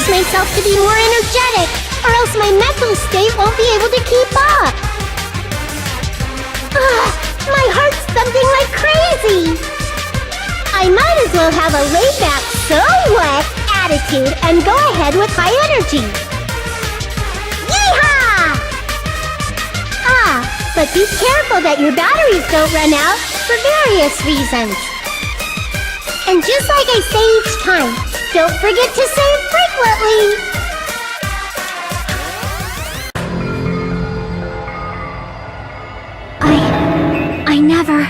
force myself to be more energetic, or else my mental state won't be able to keep up. My heart's thumping like crazy. I might as well have a laid-back, so what attitude and go ahead with high energy. Yeehaw! But be careful that your batteries don't run out for various reasons. And just like I say each time, don't forget to save frequently! I never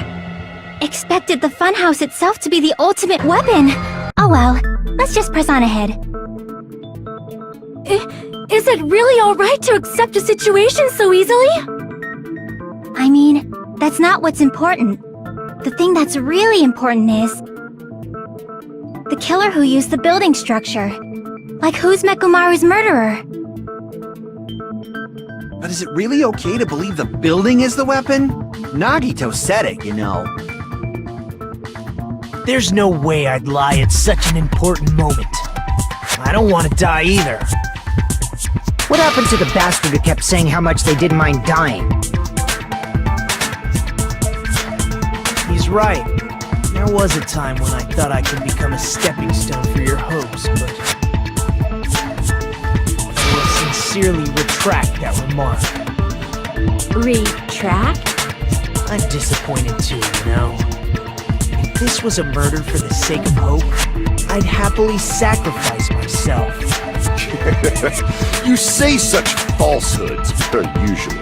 expected the funhouse itself to be the ultimate weapon. Oh well, let's just press on ahead. Is it really alright to accept a situation so easily? I mean, that's not what's important. The thing that's really important is the killer who used the building structure. Like, who's Mekomaru's murderer? But is it really okay to believe the building is the weapon? Nagito said it, you know. There's no way I'd lie at such an important moment. I don't want to die either. What happened to the bastard who kept saying how much they didn't mind dying? He's right. There was a time when I thought I could become a stepping stone for your hopes, but I will sincerely retract that remark. Retract? I'm disappointed too, you know. If this was a murder for the sake of hope, I'd happily sacrifice myself. You say such falsehoods, per usual.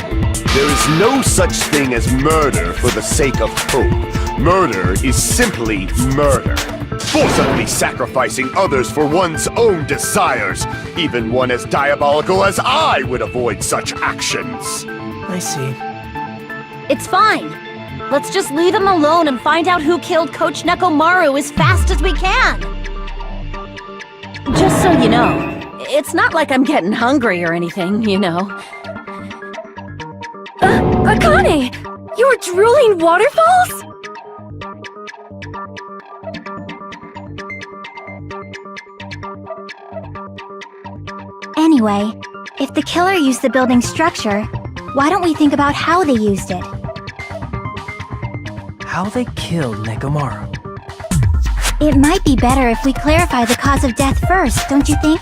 There is no such thing as murder for the sake of hope. Murder is simply murder. Forcibly sacrificing others for one's own desires. Even one as diabolical as I would avoid such actions. I see. It's fine. Let's just leave him alone and find out who killed Coach Nekomaru as fast as we can. Just so you know, it's not like I'm getting hungry or anything, you know. Akane! You were drooling waterfalls? Anyway, if the killer used the building structure, why don't we think about how they used it? How they killed Nekomaru. It might be better if we clarify the cause of death first, don't you think?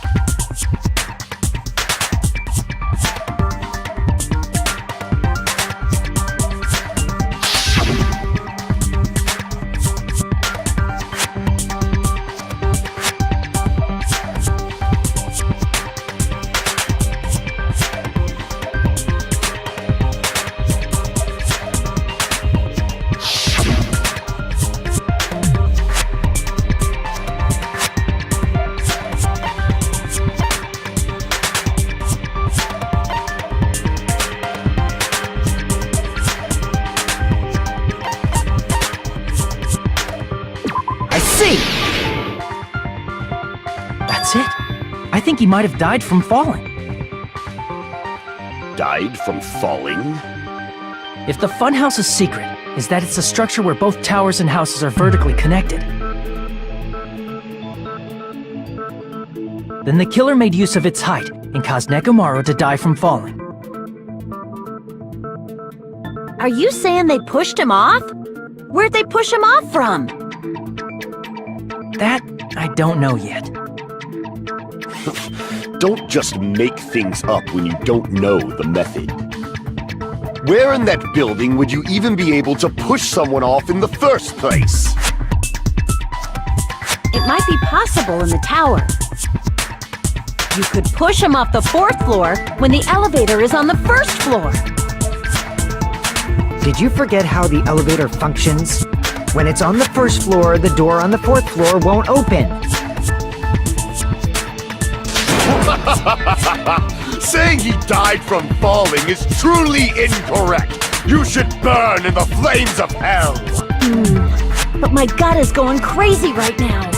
That's it. I think he might have died from falling. Died from falling? If the funhouse's secret is that it's a structure where both towers and houses are vertically connected, then the killer made use of its height and caused Nekomaru to die from falling. Are you saying they pushed him off? Where'd they push him off from? That I don't know yet. Don't just make things up when you don't know the method. Where in that building would you even be able to push someone off in the first place? It might be possible in the tower. You could push him off the 4th floor when the elevator is on the 1st floor. Did you forget how the elevator functions? When it's on the 1st floor, the door on the 4th floor won't open. Saying he died from falling is truly incorrect. You should burn in the flames of hell. But my gut is going crazy right now.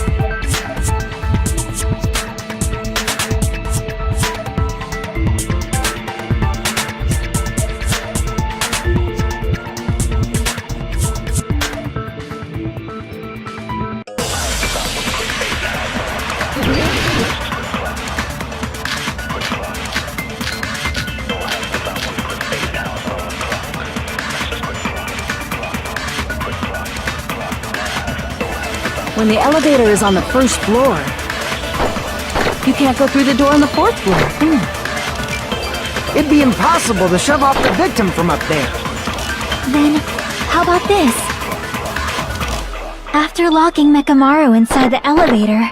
When the elevator is on the first floor, you can't go through the door on the fourth floor. It'd be impossible to shove off the victim from up there. Then, how about this? After locking Mekamaru inside the elevator,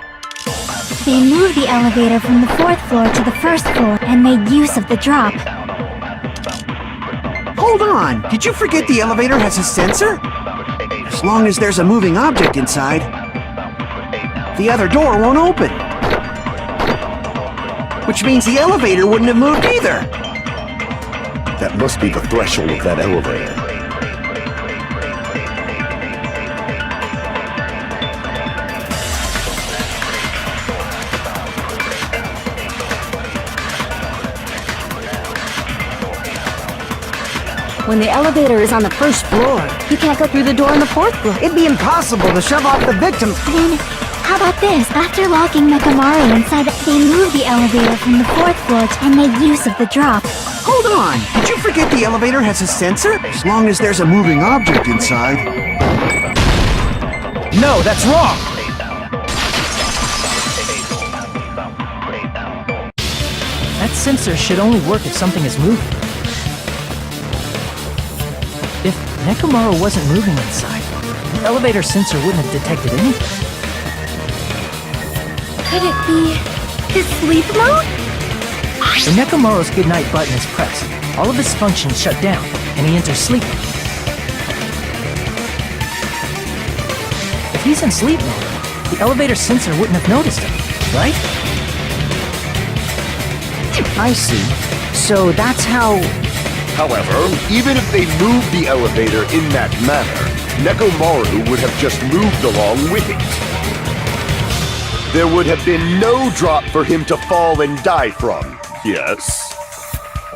they moved the elevator from the fourth floor to the first floor and made use of the drop. Hold on! Did you forget the elevator has a sensor? As long as there's a moving object inside, the other door won't open. Which means the elevator wouldn't have moved either. That must be the threshold of that elevator. When the elevator is on the first floor, you can't go through the door on the fourth floor. It'd be impossible to shove off the victim. Then, how about this? After locking Mekamaru inside, they moved the elevator from the fourth floor and made use of the drop. Hold on! Did you forget the elevator has a sensor? As long as there's a moving object inside. No, that's wrong! That sensor should only work if something is moving. If Nekomaru wasn't moving inside, the elevator sensor wouldn't have detected anything. Could it be his sleep mode? When Nekomaru's goodnight button is pressed, all of his functions shut down, and he enters sleep mode. If he's in sleep mode, the elevator sensor wouldn't have noticed him, right? I see. So that's how... However, even if they moved the elevator in that manner, Nekomaru would have just moved along with it. There would have been no drop for him to fall and die from, yes?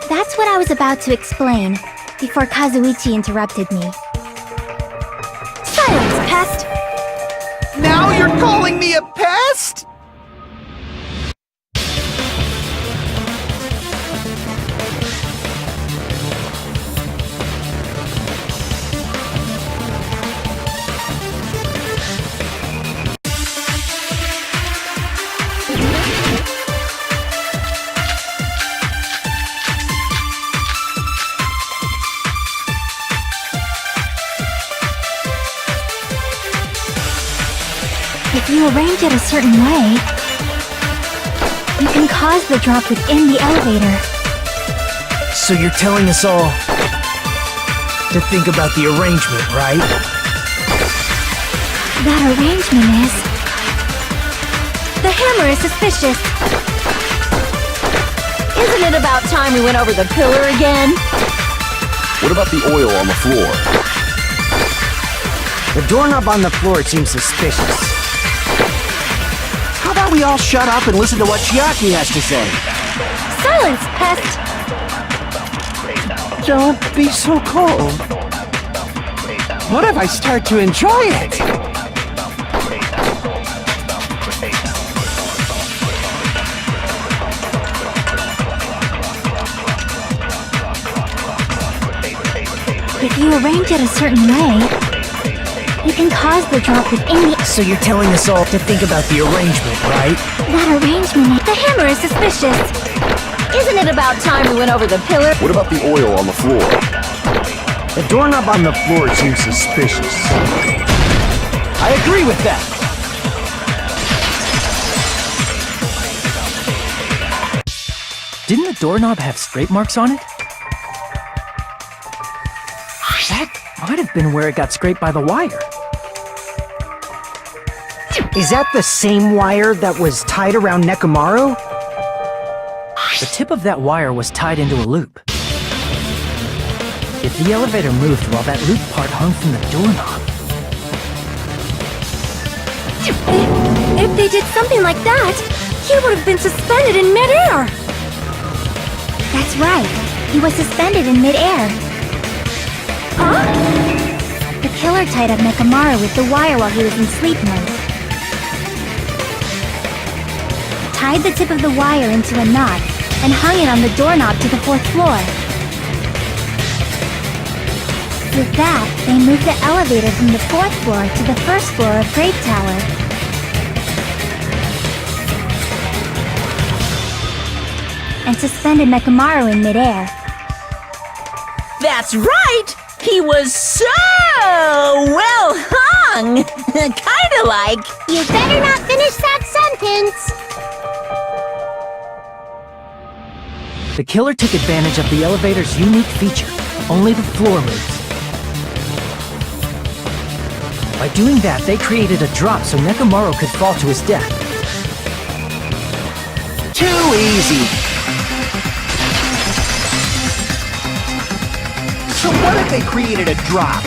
That's what I was about to explain, before Kazuichi interrupted me. Silence, pest! Now you're calling me a pest? If you arrange it a certain way, you can cause the drop within the elevator. So you're telling us all to think about the arrangement, right? That arrangement is... The hammer is suspicious. Isn't it about time we went over the pillar again? What about the oil on the floor? The doorknob on the floor seems suspicious. How about we all shut up and listen to what Chiaki has to say? Silence, pest! Don't be so cold. What if I start to enjoy it? If you arrange it a certain way, you can cause the drop within the... So you're telling us all to think about the arrangement, right? That arrangement... The hammer is suspicious. Isn't it about time we went over the pillar? What about the oil on the floor? The doorknob on the floor seems suspicious. I agree with that! Didn't the doorknob have scrape marks on it? That might have been where it got scraped by the wire. Is that the same wire that was tied around Nekomaru? The tip of that wire was tied into a loop. If the elevator moved while that loop part hung from the doorknob... If they did something like that, he would have been suspended in midair! That's right. He was suspended in midair. Huh? The killer tied up Mekamaru with the wire while he was in sleep mode. Tied the tip of the wire into a knot and hung it on the doorknob to the fourth floor. With that, they moved the elevator from the 4th floor to the 1st floor of Grape Tower. And suspended Mechamaru in midair. That's right! He was so well hung! Kinda like... You better not finish that sentence! The killer took advantage of the elevator's unique feature. Only the floor moves. By doing that, they created a drop so Nekomaru could fall to his death. Too easy. So what if they created a drop?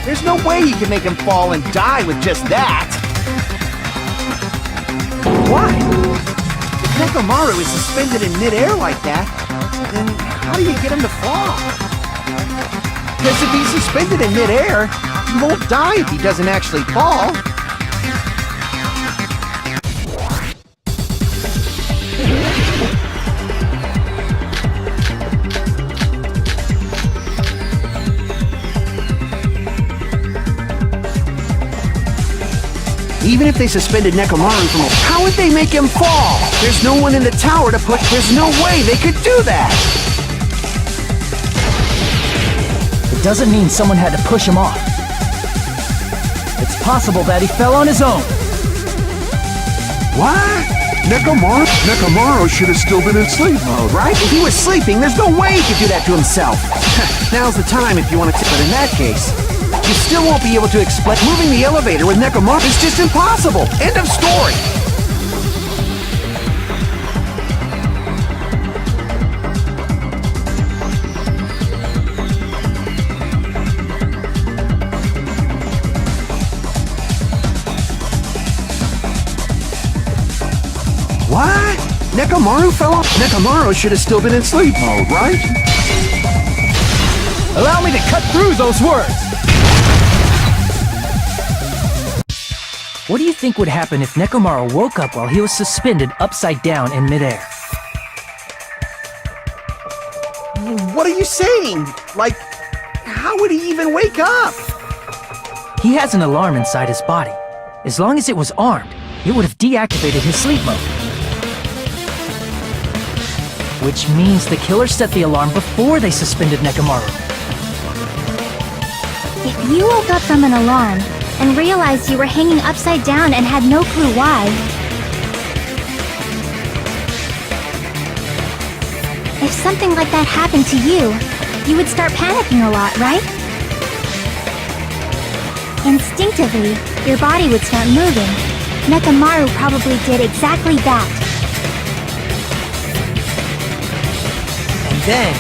There's no way you can make him fall and die with just that. Why? If Nekomaru is suspended in midair like that, then how do you get him to fall? Because if he's suspended in midair, he won't die if he doesn't actually fall. Even if they suspended Nekomaru from a... How would they make him fall? There's no one in the tower to put... There's no way they could do that! It doesn't mean someone had to push him off. It's possible that he fell on his own. What? Nekomaru should have still been in sleep mode, Right? If he was sleeping, there's no way he could do that to himself. Now's the time if you want to... But in that case, you still won't be able to explain... Moving the elevator with Nekomaru is just impossible! End of story! What? Nekomaru fell off? Nekomaru should have still been in sleep mode, right? Allow me to cut through those words! What do you think would happen if Nekomaru woke up while he was suspended upside down in midair? What are you saying? Like, how would he even wake up? He has an alarm inside his body. As long as it was armed, it would have deactivated his sleep mode. Which means the killer set the alarm before they suspended Nekomaru. If you woke up from an alarm and realized you were hanging upside down and had no clue why, if something like that happened to you, you would start panicking a lot, right? Instinctively, your body would start moving. Nekomaru probably did exactly that. And then,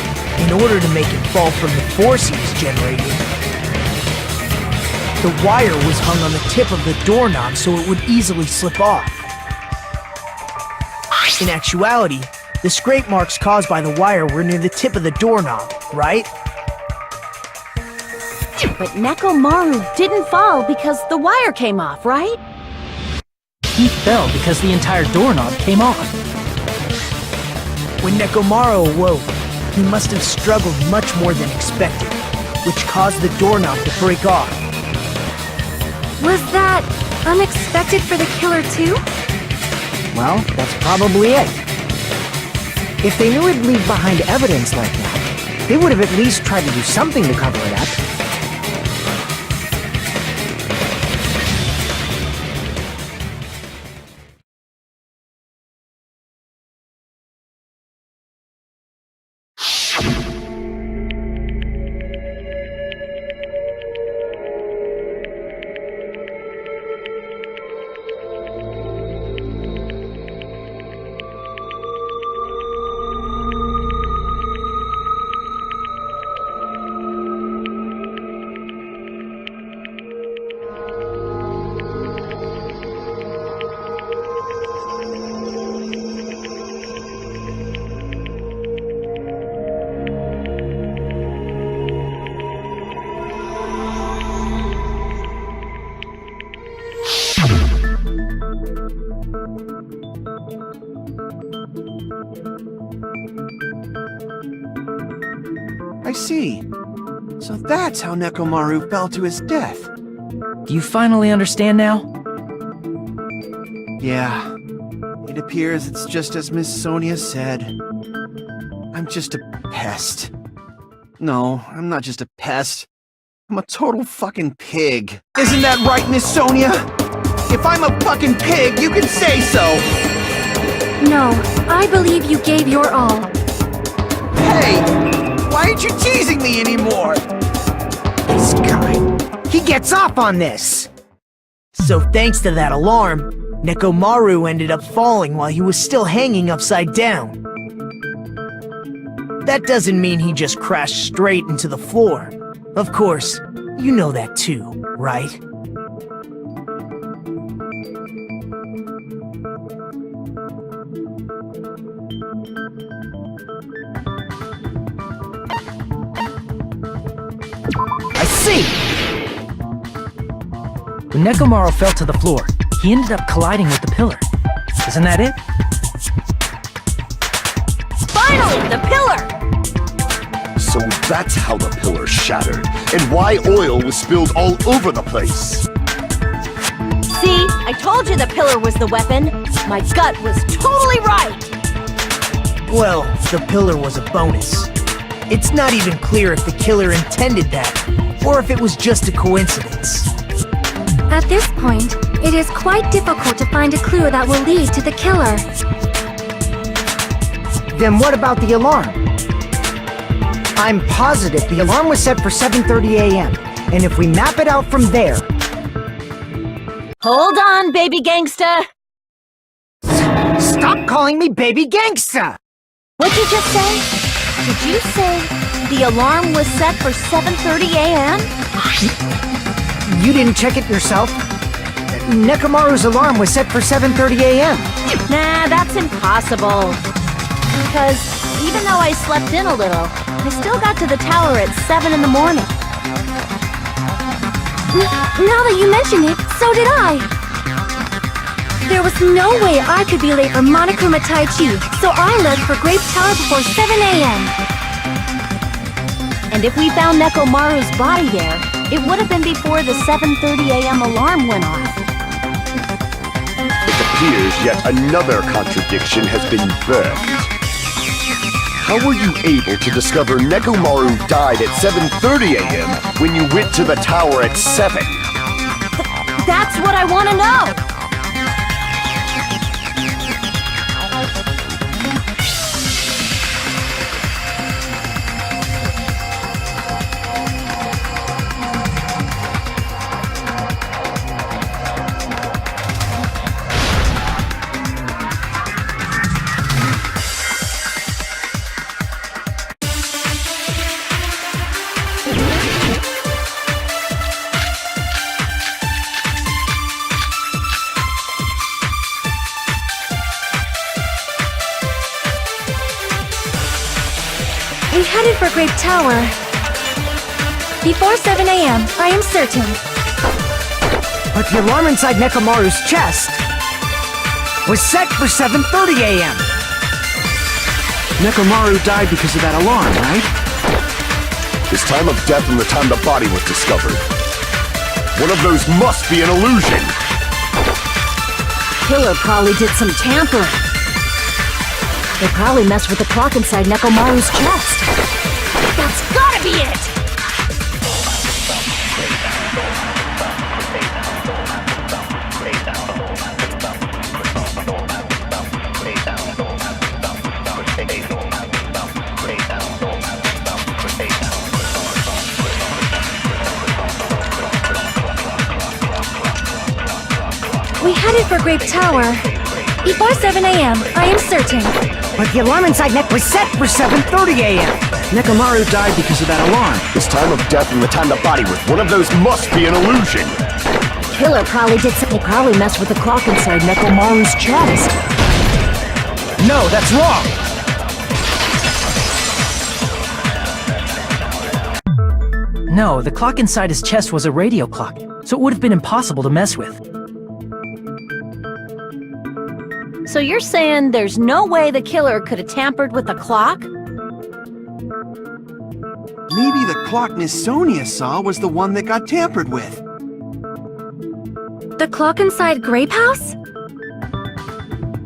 in order to make him fall from the force he was generating, the wire was hung on the tip of the doorknob so it would easily slip off. In actuality, the scrape marks caused by the wire were near the tip of the doorknob, right? But Nekomaru didn't fall because the wire came off, right? He fell because the entire doorknob came off. When Nekomaru awoke, he must have struggled much more than expected, which caused the doorknob to break off. Was that unexpected for the killer too? Well, that's probably it. If they knew it'd leave behind evidence like that, they would have at least tried to do something to cover it up. I see. So that's how Nekomaru fell to his death. Do you finally understand now? Yeah. It appears it's just as Miss Sonia said. I'm just a pest. No, I'm not just a pest. I'm a total fucking pig. Isn't that right, Miss Sonia? If I'm a fucking pig, you can say so! No, I believe you gave your all. Hey! Why aren't you teasing me anymore? This guy. He gets off on this! So thanks to that alarm, Nekomaru ended up falling while he was still hanging upside down. That doesn't mean he just crashed straight into the floor. Of course, you know that too, right? I see! When Nekomaru fell to the floor, he ended up colliding with the pillar. Isn't that it? Finally, the pillar! So that's how the pillar shattered, and why oil was spilled all over the place. See, I told you the pillar was the weapon. My gut was totally right. Well, the pillar was a bonus. It's not even clear if the killer intended that, or if it was just a coincidence. At this point, it is quite difficult to find a clue that will lead to the killer. Then what about the alarm? I'm positive the alarm was set for 7:30 a.m. And if we map it out from there... Hold on, baby gangsta. Stop calling me baby gangsta! What'd you just say? Did you say the alarm was set for 7:30 a.m.? You didn't check it yourself? Nekomaru's alarm was set for 7:30 a.m. Nah, that's impossible. Because even though I slept in a little, I still got to the tower at 7 in the morning. Now that you mention it, so did I. There was no way I could be late for Monokuma Tai Chi, so I left for Grape Tower before 7 a.m. And if we found Nekomaru's body there, it would have been before the 7:30 a.m. alarm went off. It appears yet another contradiction has been birthed. How were you able to discover Nekomaru died at 7:30 a.m. when you went to the tower at 7? That's what I want to know! We headed for Grape Tower. Before 7 a.m., I am certain. But the alarm inside Nekomaru's chest was set for 7:30 a.m. Nekomaru died because of that alarm, right? His time of death and the time the body was discovered. One of those must be an illusion! Killer probably did some tampering. They probably messed with the clock inside Nekomaru's chest. That's gotta be it! We headed for Grape Tower. Before 7 a.m., I am certain. But the alarm inside Nek was set for 7:30 a.m. Nekomaru died because of that alarm. His time of death and the time the body was one of those must be an illusion! Killer probably did some. They probably messed with the clock inside Nekomaru's chest. No, that's wrong! No, the clock inside his chest was a radio clock, so it would have been impossible to mess with. So you're saying there's no way the killer could have tampered with the clock? Maybe the clock Miss Sonia saw was the one that got tampered with. The clock inside Grape House?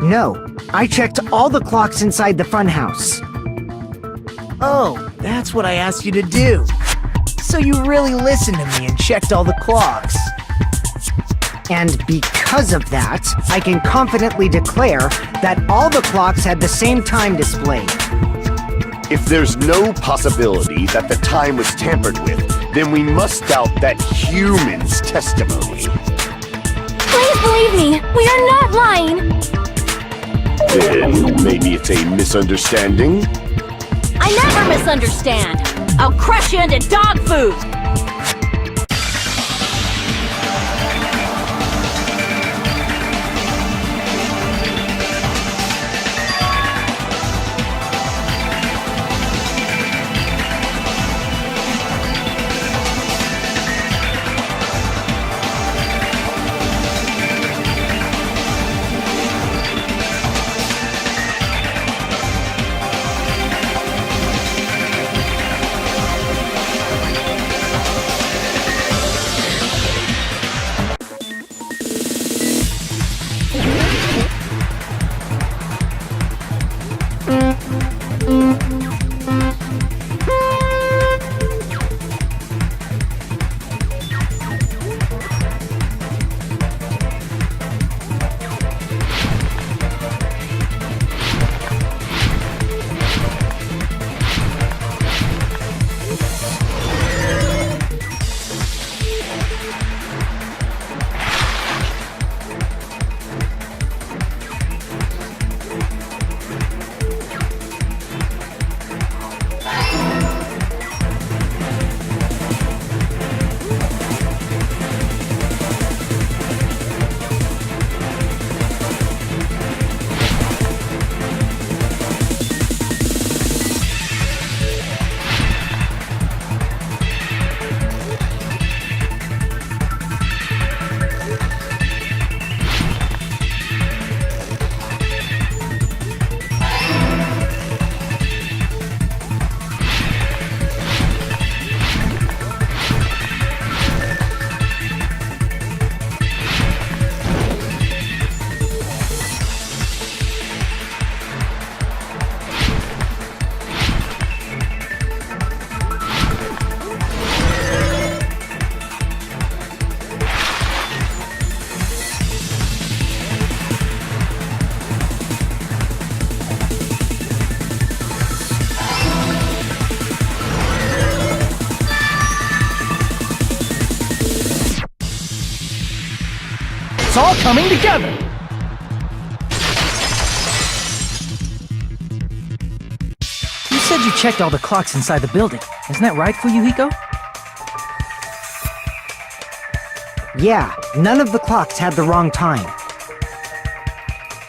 No, I checked all the clocks inside the funhouse. Oh, that's what I asked you to do. So you really listened to me and checked all the clocks. And because of that, I can confidently declare that all the clocks had the same time displayed. If there's no possibility that the time was tampered with, then we must doubt that human's testimony. Please believe me, we are not lying! Then maybe it's a misunderstanding? I never misunderstand! I'll crush you into dog food! It's all coming together! You said you checked all the clocks inside the building. Isn't that right, Fuyuhiko? Yeah, none of the clocks had the wrong time.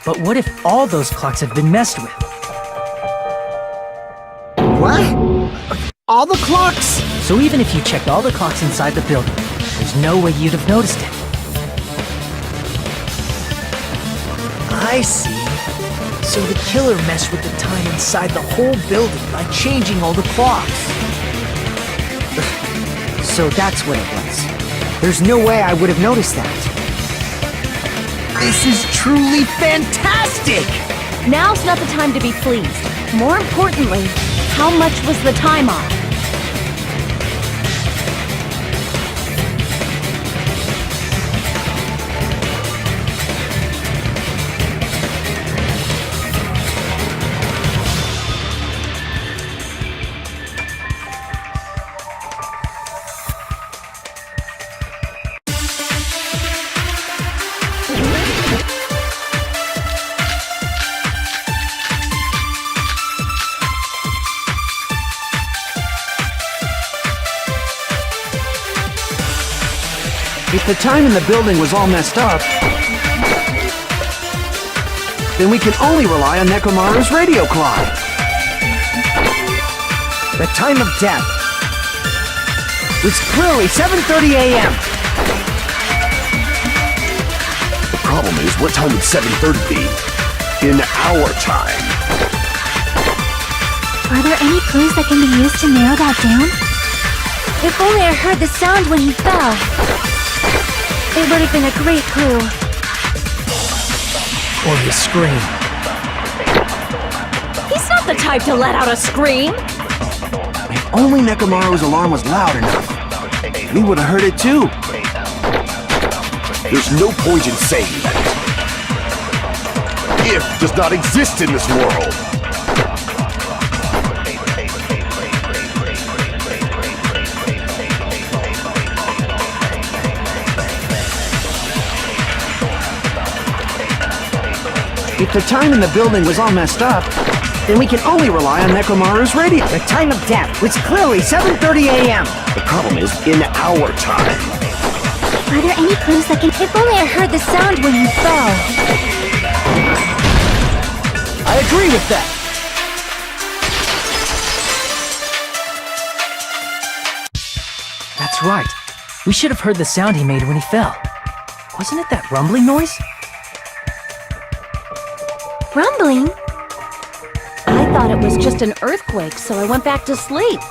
But what if all those clocks have been messed with? What? All the clocks? So even if you checked all the clocks inside the building, there's no way you'd have noticed it. I see. So the killer messed with the time inside the whole building by changing all the clocks. So that's what it was. There's no way I would have noticed that. This is truly fantastic! Now's not the time to be pleased. More importantly, how much was the time off? If the time in the building was all messed up, then we can only rely on Nekomaru's radio clock. The time of death was clearly 7:30 a.m. The problem is, what time would 7:30 be? In our time. Are there any clues that can be used to narrow that down? If only I heard the sound when he fell. It would have been a great clue. Or his scream. He's not the type to let out a scream. If only Nekomaru's alarm was loud enough, we would have heard it too. There's no point in saying that. If does not exist in this world. If the time in the building was all messed up, then we can only rely on Nekomaru's radio. The time of death was clearly 7:30 a.m. The problem is in our time. Are there any clues that can... If only I heard the sound when he fell. I agree with that. That's right. We should have heard the sound he made when he fell. Wasn't it that rumbling noise? Rumbling? I thought it was just an earthquake, so I went back to sleep.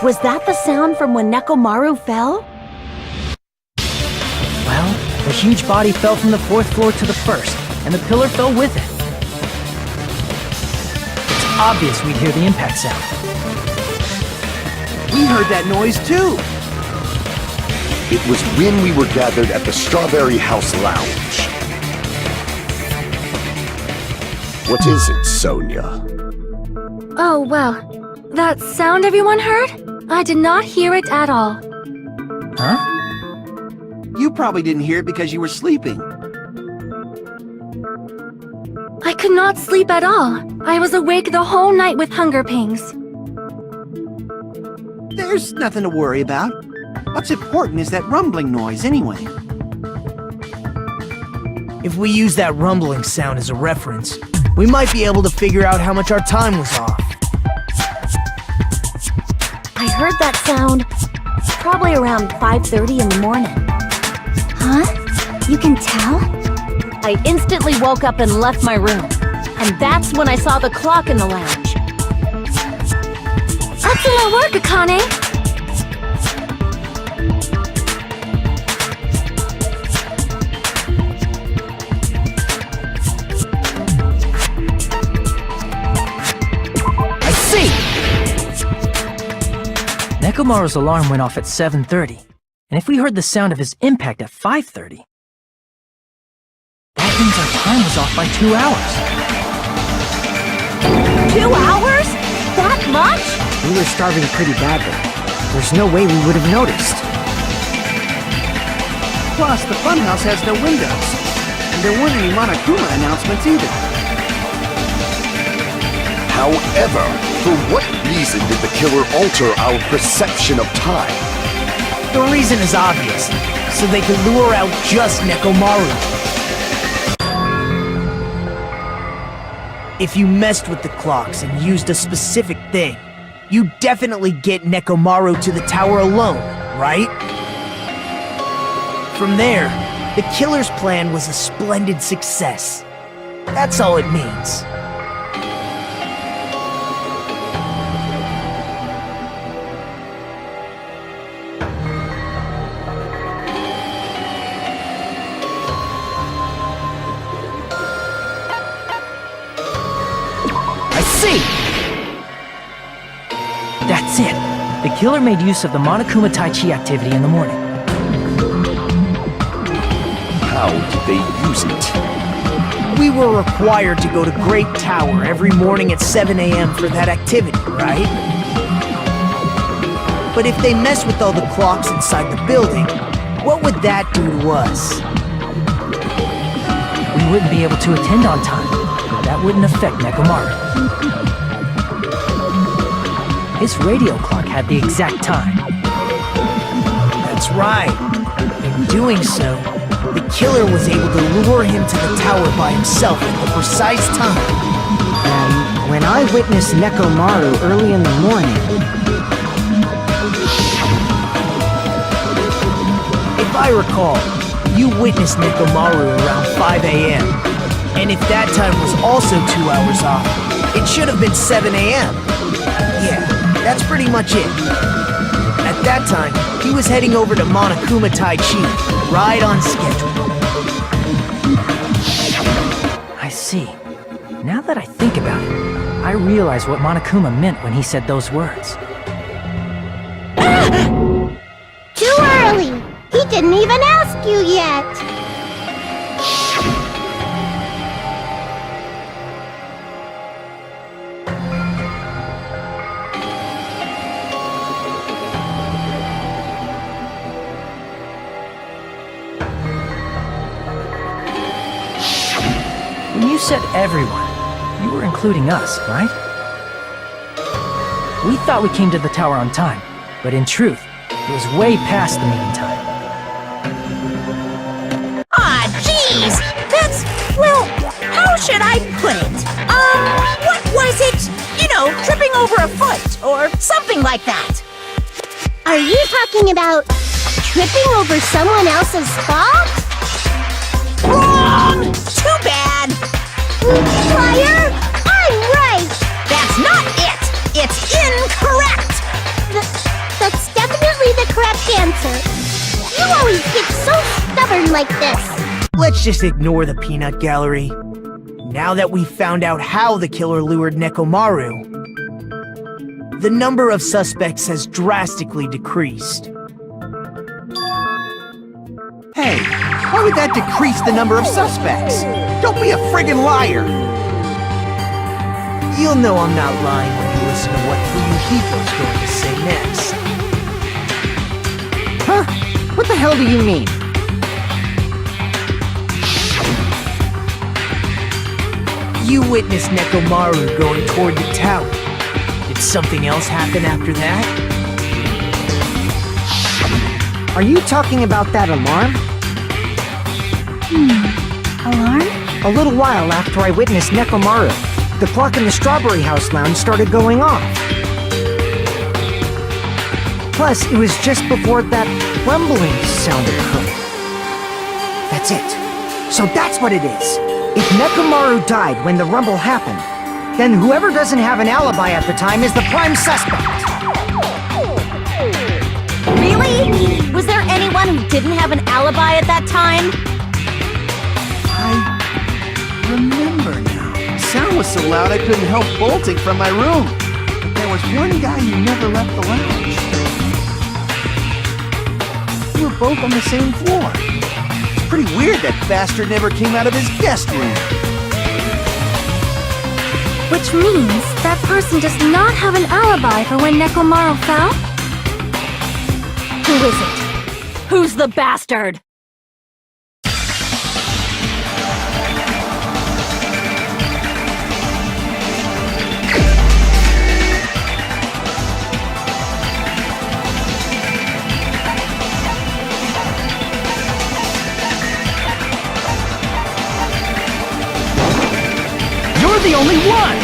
Was that the sound from when Nekomaru fell? Well, the huge body fell from the 4th floor to the 1st, and the pillar fell with it. It's obvious we'd hear the impact sound. We heard that noise too. It was when we were gathered at the Strawberry House Lounge. What is it, Sonia? Oh, well. That sound everyone heard? I did not hear it at all. Huh? You probably didn't hear it because you were sleeping. I could not sleep at all. I was awake the whole night with hunger pangs. There's nothing to worry about. What's important is that rumbling noise anyway. If we use that rumbling sound as a reference, we might be able to figure out how much our time was off. I heard that sound probably around 5:30 in the morning. Huh? You can tell? I instantly woke up and left my room. And that's when I saw the clock in the lounge. Excellent work, Akane! Nekomaru's alarm went off at 7:30, and if we heard the sound of his impact at 5:30, that means our time was off by 2 hours. 2 hours? That much? We were starving pretty badly. There's no way we would have noticed. Plus, the funhouse has no windows. And there weren't any Monokuma announcements either. However, for what reason did the killer alter our perception of time? The reason is obvious, so they could lure out just Nekomaru. If you messed with the clocks and used a specific thing, you definitely get Nekomaru to the tower alone, right? From there, the killer's plan was a splendid success. That's all it means. See! That's it. The killer made use of the Monokuma Tai Chi activity in the morning. How did they use it? We were required to go to Great Tower every morning at 7 a.m. for that activity, right? But if they mess with all the clocks inside the building, what would that do to us? We wouldn't be able to attend on time. That wouldn't affect Nekomaru. His radio clock had the exact time. That's right. In doing so, the killer was able to lure him to the tower by himself at the precise time. And when I witnessed Nekomaru early in the morning... If I recall, you witnessed Nekomaru around 5 a.m. And if that time was also 2 hours off, it should have been 7 a.m. That's pretty much it. At that time, he was heading over to Monokuma Taichi, right on schedule. I see. Now that I think about it, I realize what Monokuma meant when he said those words. Too early! He didn't even ask you yet! When you said everyone, you were including us, right? We thought we came to the tower on time, but in truth, it was way past the meeting time. Ah, jeez! That's, well, how should I put it? What was it? You know, tripping over a foot, or something like that. Are you talking about tripping over someone else's fault? Wrong! Too bad! Liar! I'm right! That's not it! It's incorrect! That's definitely the correct answer. You always get so stubborn like this. Let's just ignore the peanut gallery. Now that we've found out how the killer lured Nekomaru, the number of suspects has drastically decreased. Hey, why would that decrease the number of suspects? Don't be a friggin' liar! You'll know I'm not lying when you listen to what Fuyuhiko's going to say next. Huh? What the hell do you mean? You witnessed Nekomaru going toward the tower. Did something else happen after that? Are you talking about that alarm? Alarm? A little while after I witnessed Nekomaru, the clock in the Strawberry House lounge started going off. Plus, it was just before that rumbling sound occurred. That's it. So that's what it is. If Nekomaru died when the rumble happened, then whoever doesn't have an alibi at the time is the prime suspect. Really? Was there anyone who didn't have an alibi at that time? I remember now. The sound was so loud I couldn't help bolting from my room. But there was one guy who never left the lounge. We were both on the same floor. It's pretty weird that bastard never came out of his guest room. Which means that person does not have an alibi for when Nekomaru fell? Who is it? Who's the bastard? You're the only one!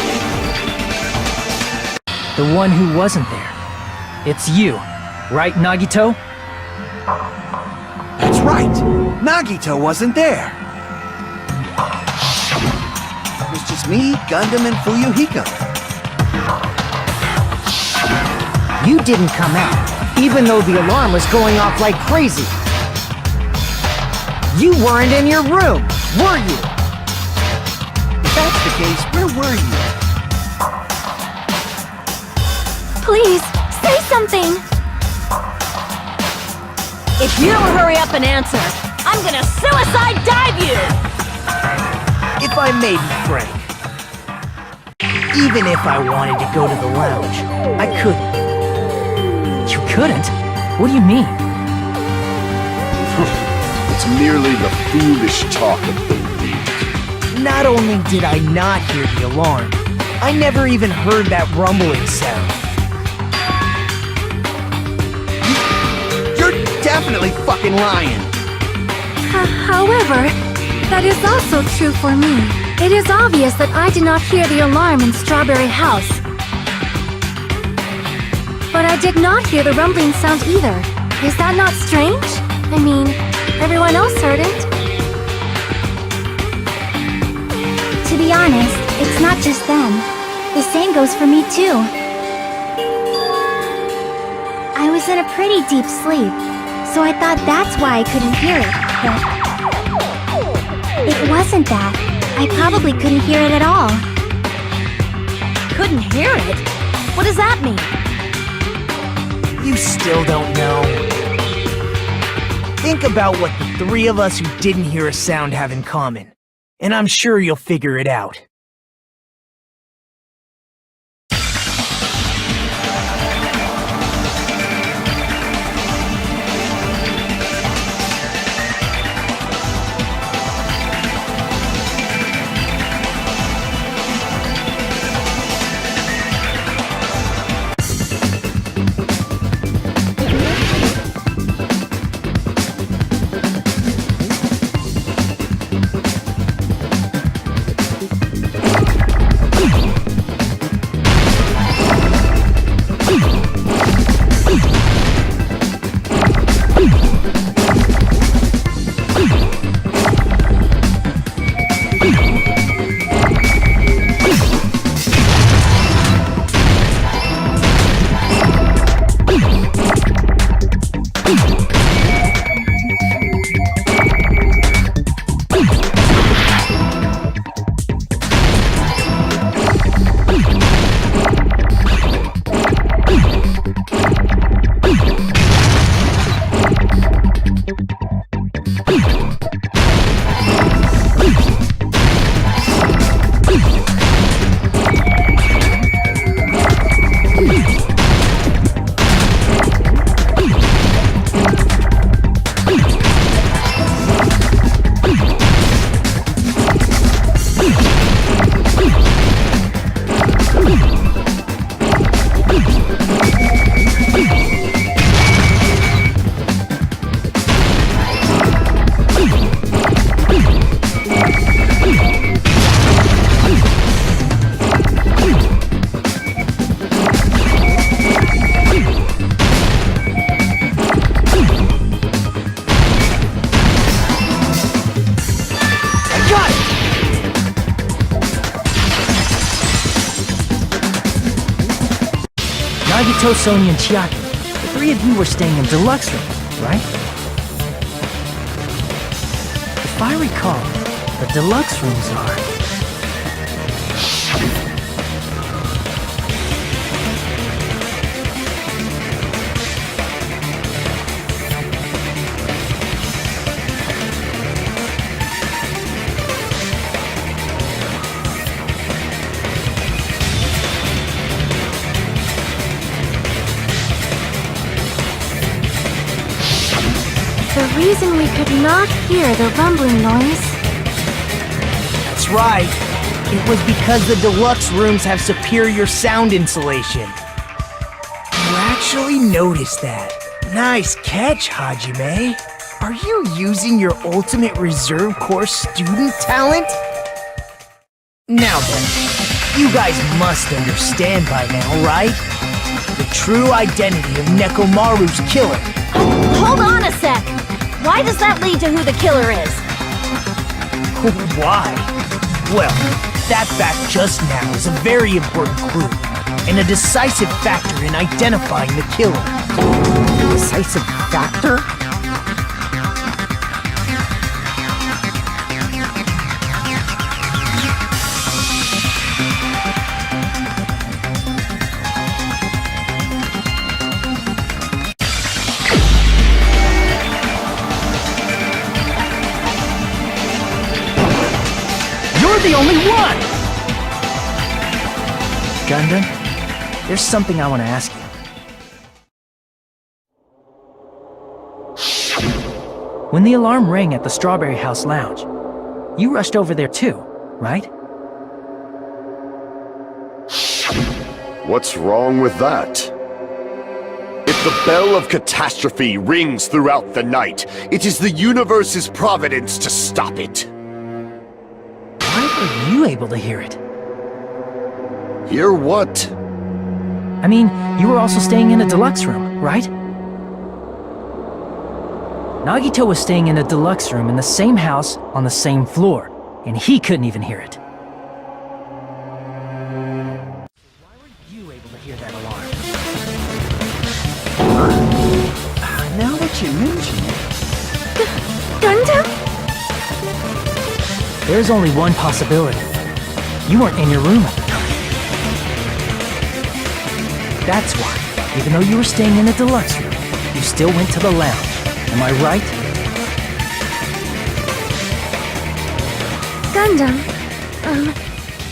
The one who wasn't there. It's you, right, Nagito? That's right. Nagito wasn't there. It was just me, Gundam, and Fuyuhiko. You didn't come out, even though the alarm was going off like crazy. You weren't in your room, were you? If that's the case, where were you? Please, say something! If you don't hurry up and answer, I'm gonna suicide dive you! If I may be frank, even if I wanted to go to the lounge, I couldn't. You couldn't? What do you mean? It's merely the foolish talk of the weak. Not only did I not hear the alarm, I never even heard that rumbling sound. You're definitely fucking lying. However, that is also true for me. It is obvious that I did not hear the alarm in Strawberry House. But I did not hear the rumbling sound either. Is that not strange? I mean, everyone else heard it. To be honest, it's not just them. The same goes for me too. was in a pretty deep sleep, so I thought that's why I couldn't hear it, but it wasn't that. I probably couldn't hear it at all. Couldn't hear it? What does that mean? You still don't know. Think about what the three of us who didn't hear a sound have in common, and I'm sure you'll figure it out. Nagito, Sonia, and Chiaki. The three of you were staying in deluxe room, right? If I recall, the deluxe rooms are... The reason we could not hear the rumbling noise... That's right. It was because the deluxe rooms have superior sound insulation. You actually noticed that. Nice catch, Hajime. Are you using your ultimate reserve corps student talent? Now then, you guys must understand by now, right? The true identity of Nekomaru's killer. Hold on a sec! Why does that lead to who the killer is? Why? Well, that fact just now is a very important clue, and a decisive factor in identifying the killer. Decisive factor? You're the only one! Gundam, there's something I want to ask you. When the alarm rang at the Strawberry House Lounge, you rushed over there too, right? What's wrong with that? If the bell of catastrophe rings throughout the night, it is the universe's providence to stop it. Why were you able to hear it? Hear what? I mean, you were also staying in a deluxe room, right? Nagito was staying in a deluxe room in the same house on the same floor, and he couldn't even hear it. Why were you able to hear that alarm? Gundam? There's only one possibility. You weren't in your room at the time. That's why, even though you were staying in the deluxe room, you still went to the lounge. Am I right? Gundam,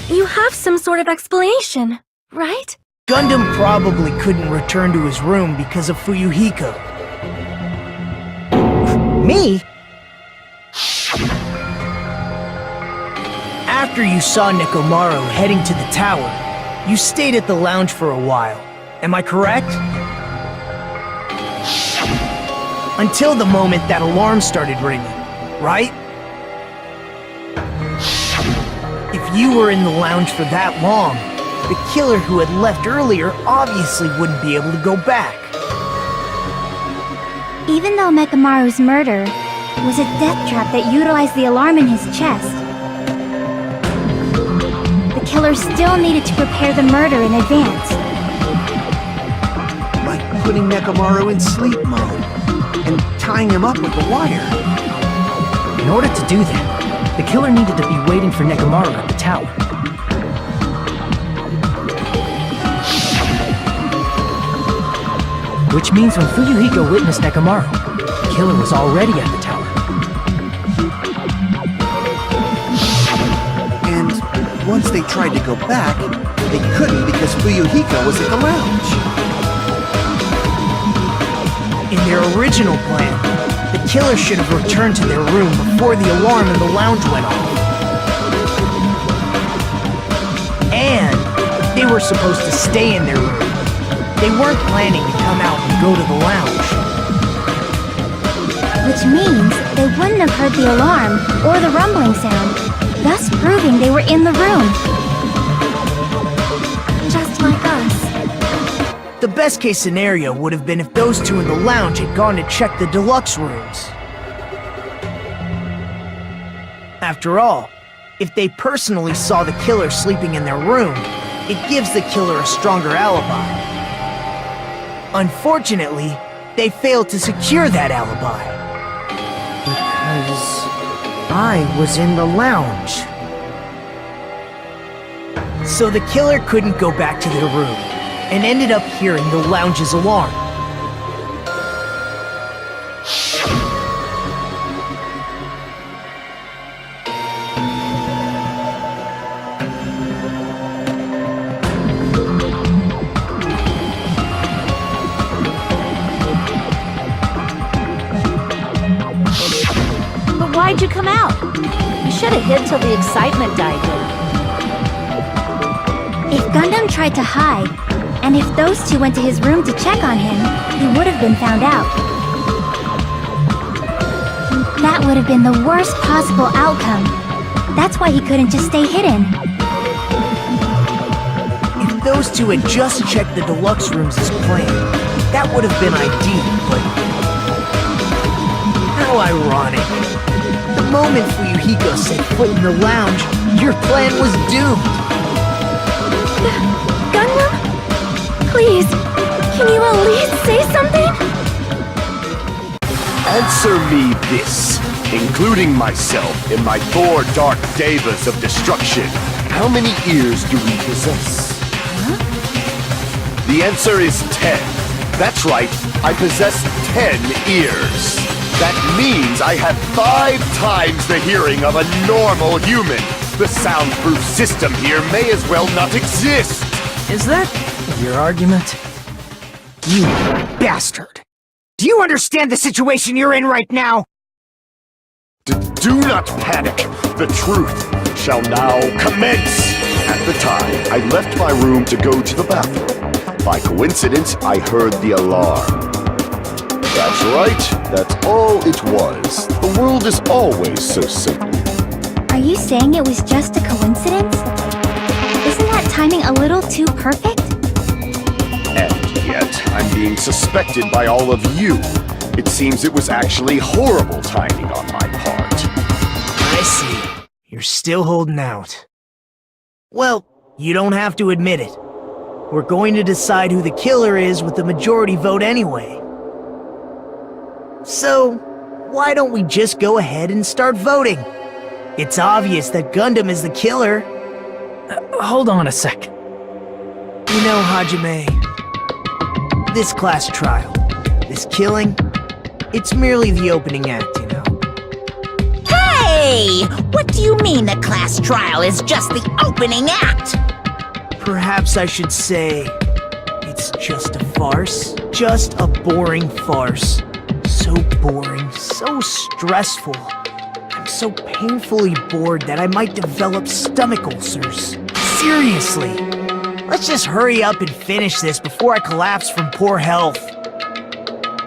you have some sort of explanation, right? Gundam probably couldn't return to his room because of Fuyuhiko. Me? After you saw Nekomaru heading to the tower, you stayed at the lounge for a while. Am I correct? Until the moment that alarm started ringing, right? If you were in the lounge for that long, the killer who had left earlier obviously wouldn't be able to go back. Even though Mekamaru's murder was a death trap that utilized the alarm in his chest, the killer still needed to prepare the murder in advance. Like putting Nekomaru in sleep mode and tying him up with the wire. In order to do that, the killer needed to be waiting for Nekomaru at the tower. Which means when Fuyuhiko witnessed Nekomaru, the killer was already at the tower. And once they tried to go back, they couldn't because Fuyuhiko was at the lounge. In their original plan, the killer should have returned to their room before the alarm in the lounge went off. And they were supposed to stay in their room. They weren't planning to come out and go to the lounge. Which means they wouldn't have heard the alarm or the rumbling sound, thus proving they were in the room. Just like us. The best case scenario would have been if those two in the lounge had gone to check the deluxe rooms. After all, if they personally saw the killer sleeping in their room, it gives the killer a stronger alibi. Unfortunately, they failed to secure that alibi. Because I was in the lounge. So the killer couldn't go back to their room, and ended up hearing the lounge's alarm. But why'd you come out? You should have hid till the excitement died down. If Gundam tried to hide, and if those two went to his room to check on him, he would have been found out. That would have been the worst possible outcome. That's why he couldn't just stay hidden. If those two had just checked the deluxe rooms as planned, that would have been ideal, but... How ironic. The moment Fuyuhiko set foot in the lounge, your plan was doomed. Gundam? Please, can you at least say something? Answer me this, including myself in my 4 dark devas of destruction. How many ears do we possess? Huh? The answer is 10. That's right, I possess 10 ears. That means I have 5 times the hearing of a normal human. The soundproof system here may as well not exist. Is that your argument? You bastard! Do you understand the situation you're in right now? Do not panic. The truth shall now commence. At the time, I left my room to go to the bathroom. By coincidence, I heard the alarm. That's right. That's all it was. The world is always so simple. Are you saying it was just a coincidence? Isn't that timing a little too perfect? And yet, I'm being suspected by all of you. It seems it was actually horrible timing on my part. I see. You're still holding out. Well, you don't have to admit it. We're going to decide who the killer is with the majority vote anyway. So, why don't we just go ahead and start voting? It's obvious that Gundam is the killer. Hold on a sec. You know, Hajime, this class trial, this killing, it's merely the opening act, you know. Hey! What do you mean the class trial is just the opening act? Perhaps I should say, it's just a farce. Just a boring farce. So boring, so stressful. I'm so painfully bored that I might develop stomach ulcers. Seriously. Let's just hurry up and finish this before I collapse from poor health.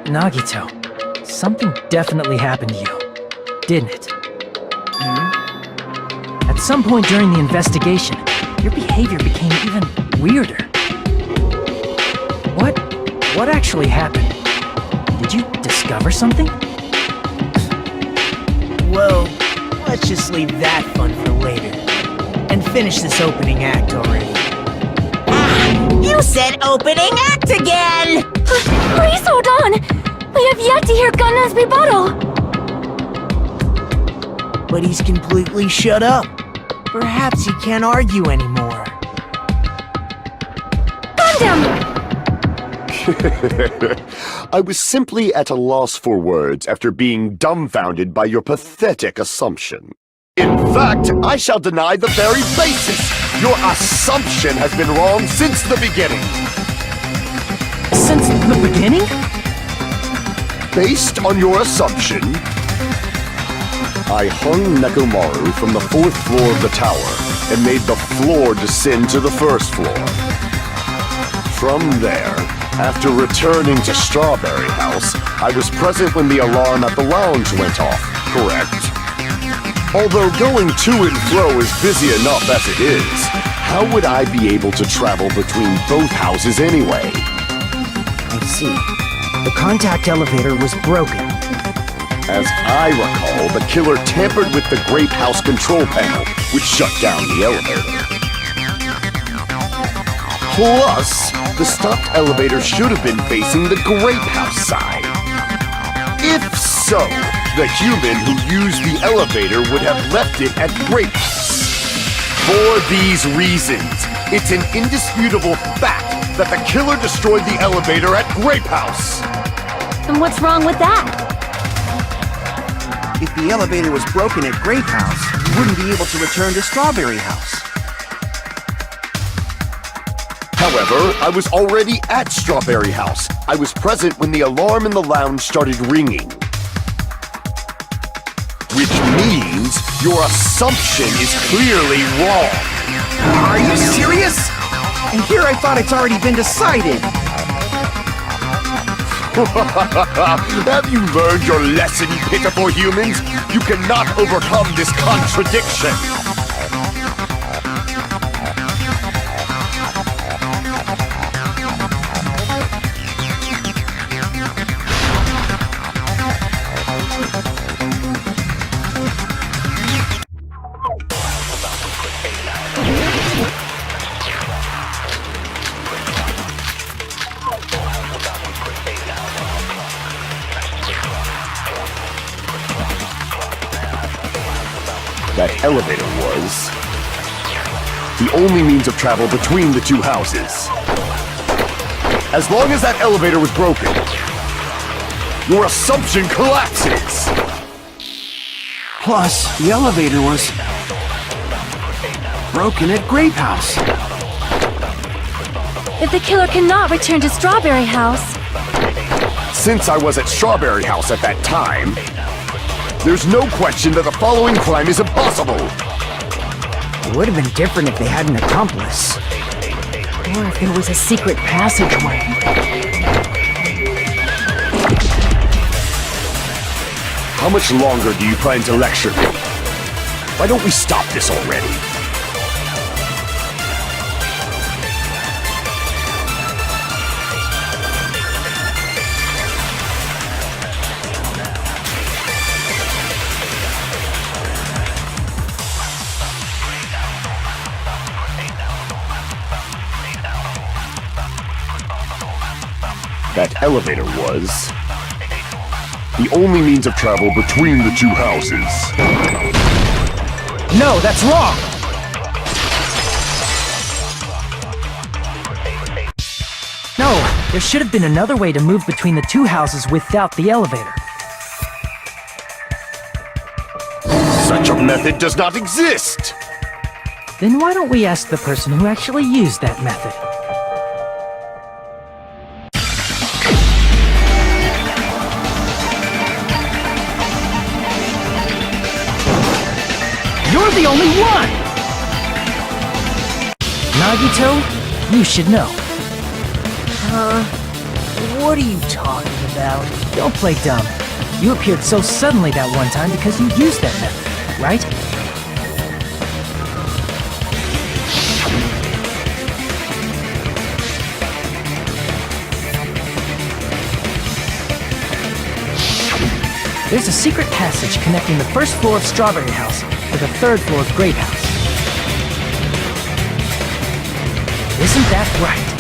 Nagito, something definitely happened to you, didn't it? At some point during the investigation, your behavior became even weirder. What actually happened? Did you discover something? Well, let's just leave that fun for later. And finish this opening act already. You said opening act again! Please hold on! We have yet to hear Gundam's rebuttal! But he's completely shut up. Perhaps he can't argue anymore. Gundam! I was simply at a loss for words after being dumbfounded by your pathetic assumption. In fact, I shall deny the very basis. Your assumption has been wrong since the beginning. Since the beginning? Based on your assumption, I hung Nekomaru from the 4th floor of the tower and made the floor descend to the 1st floor. From there, after returning to Strawberry House, I was present when the alarm at the lounge went off, correct? Although going to and fro is busy enough as it is, how would I be able to travel between both houses anyway? I see. The contact elevator was broken. As I recall, the killer tampered with the Grape House control panel, which shut down the elevator. Plus, the stopped elevator should have been facing the Grape House side. If so, the human who used the elevator would have left it at Grape House. For these reasons, it's an indisputable fact that the killer destroyed the elevator at Grape House. And what's wrong with that? If the elevator was broken at Grape House, you wouldn't be able to return to Strawberry House. However, I was already at Strawberry House. I was present when the alarm in the lounge started ringing. Which means your assumption is clearly wrong. Are you serious? And here I thought it's already been decided. Have you learned your lesson, pitiful humans? You cannot overcome this contradiction. That elevator was the only means of travel between the two houses. As long as that elevator was broken, your assumption collapses. Plus, the elevator was broken at Grape House. If the killer cannot return to Strawberry House... Since I was at Strawberry House at that time, there's no question that the following crime is impossible. It would have been different if they had an accomplice. Or if there was a secret passageway. How much longer do you plan to lecture me? Why don't we stop this already? That elevator was the only means of travel between the two houses. No, that's wrong! No, there should have been another way to move between the two houses without the elevator. Such a method does not exist! Then why don't we ask the person who actually used that method? You're the only one! Nagito, you should know. What are you talking about? Don't play dumb. You appeared so suddenly that one time because you used that method, right? There's a secret passage connecting the first floor of Strawberry House to the third floor of Grape House. Isn't that right?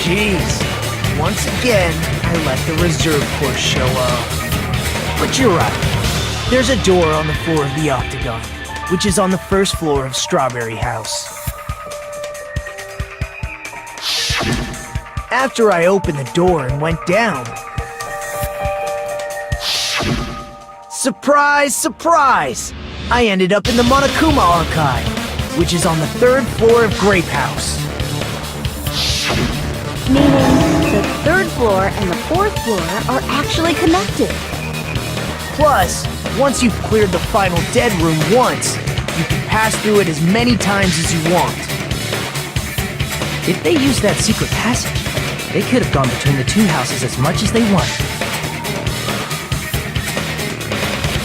Jeez, once again, I let the reserve force show up. But you're right. There's a door on the floor of the Octagon, which is on the first floor of Strawberry House. After I opened the door and went down, surprise, surprise! I ended up in the Monokuma Archive, which is on the third floor of Grape House. Meaning, the third floor and the fourth floor are actually connected. Plus, once you've cleared the final dead room once, you can pass through it as many times as you want. If they used that secret passage, they could have gone between the two houses as much as they wanted.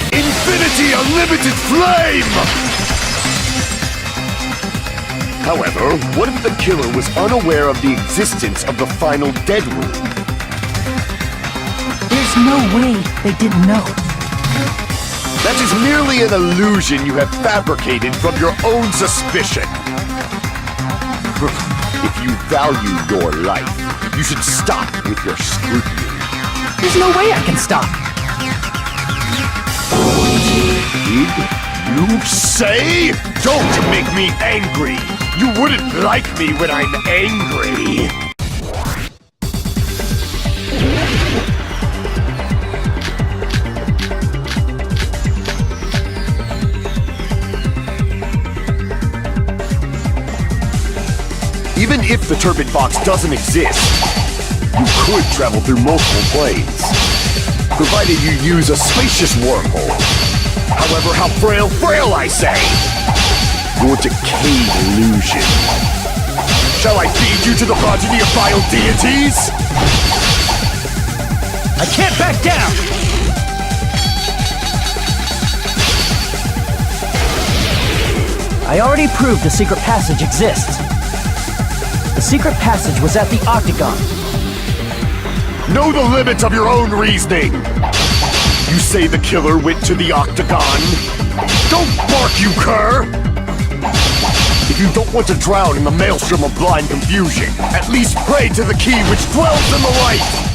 Infinity Unlimited Flame! However, what if the killer was unaware of the existence of the final dead room? There's no way they didn't know. That is merely an illusion you have fabricated from your own suspicion. If you value your life, you should stop with your scrutiny. There's no way I can stop. Did you say? Don't make me angry! You wouldn't like me when I'm angry! Even if the turbid box doesn't exist, you could travel through multiple planes, provided you use a spacious wormhole. However, how frail I say! Your decayed illusion. Shall I feed you to the progeny of vile deities? I can't back down! I already proved the secret passage exists. The secret passage was at the Octagon. Know the limits of your own reasoning! You say the killer went to the Octagon? Don't bark, you cur! If you don't want to drown in the maelstrom of blind confusion, at least pray to the key which dwells in the light!